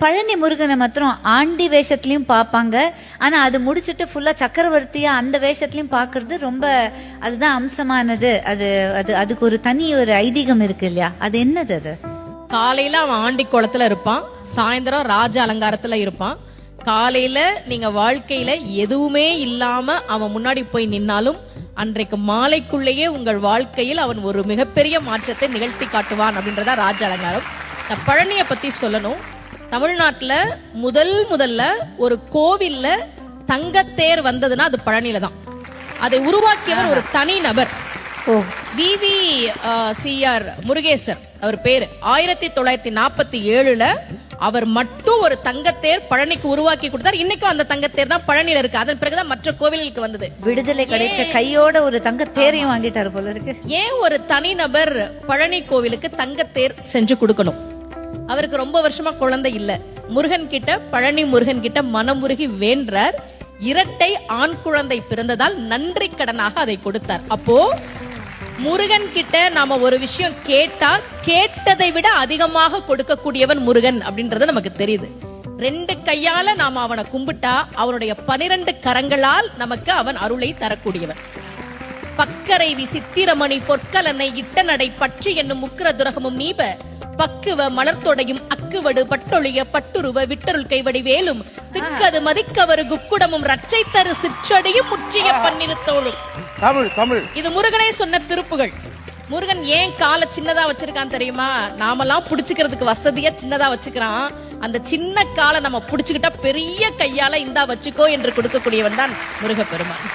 பழனி முருகனை மாத்திரம் ஆண்டி வேஷத்துலயும் பாப்பாங்க. ஆனா அது முடிச்சுட்டு ஃபுல்லா சக்கரவர்த்தியா அந்த வேஷத்துலயும் பாக்குறது ரொம்ப அதுதான் அம்சமானது. அது அது அதுக்கு ஒரு தனி ஒரு ஐதீகம் இருக்கு இல்லையா? அது என்னது? அது காலையில அவன் ஆண்டி குளத்துல இருப்பான், சாயந்தரம் ராஜ அலங்காரத்துல இருப்பான். காலையில நீங்க வாழ்க்கையில எதுவுமே இல்லாம அவன் முன்னாடி போய் நின்னாலும் அன்றைக்கு மாலைக்குள்ளேயே உங்கள் வாழ்க்கையில் அவன் ஒரு மிகப்பெரிய மாற்றத்தை நிகழ்த்தி காட்டுவான் அப்படின்றத ராஜ அலங்காரம். பழனிய பத்தி சொல்லணும். தமிழ்நாட்டுல முதல்ல ஒரு கோவில்ல தங்கத்தேர் வந்ததுன்னா அது பழனியில தான். அதை உருவாக்கியவர் ஒரு தனி நபர். VVCR முருகேசர் அவர் பேரு. 1947 அவர் மட்டும் ஒரு தங்கத்தேர் பழனிக்கு உருவாக்கி கொடுத்தார். இன்னைக்கும் அந்த தங்கத்தேர் தான் பழனியில இருக்கு. அதன் பிறகுதான் மற்ற கோவிலுக்கு வந்தது. விடுதலை கிடைச்ச கையோட ஒரு தங்கத்தேரையும் வாங்கிட்டாரு போல இருக்கு. ஏன் ஒரு தனிநபர் பழனி கோவிலுக்கு தங்கத்தேர் செஞ்சு கொடுக்கணும்? அவருக்கு ரொம்ப வருஷமா குழந்தை இல்ல. முருகன் கிட்ட, பழனி முருகன் கிட்ட மனமுருகி வேண்டார். இரட்டை ஆண் குழந்தை பிறந்ததால் நன்றி கடனாக அதை கொடுத்தார். அப்போ முருகன் கிட்ட நாம ஒரு விஷயம் கேட்டா கேட்டதை விட அதிகமாக கொடுக்கக்கூடியவன் முருகன் அப்படின்றது நமக்கு தெரியுது. 2 கையால நாம அவனை கும்பிட்டா அவனுடைய 12 கரங்களால் நமக்கு அவன் அருளை தரக்கூடியவன். பக்கரைவி சித்திரமணி பொற்கலனை இட்ட நடை பற்றி என்னும் முக்கிர துரகமும் நீப பக்குவ மலர்த்தொடையும் அக்குவடு பட்டொழிய பட்டுருவ விட்டருள் கைவடி வேலும் திக்கது மதிக்கவரு குக்குடமும் ரச்சை தரு சிற்றடியும் முற்றிய பன்னிருத்தோளும். தமிழ் இது முருகனே சொன்ன திருப்புகள். முருகன் ஏன் காலை சின்னதா வச்சிருக்கான் தெரியுமா? நாமெல்லாம் புடிச்சுக்கிறதுக்கு வசதியா சின்னதா வச்சுக்கிறான். அந்த சின்ன காலை நம்ம புடிச்சுக்கிட்டா பெரிய கையால இந்தா வச்சுக்கோ என்று கொடுக்கக்கூடியவன் தான் முருக பெருமான்.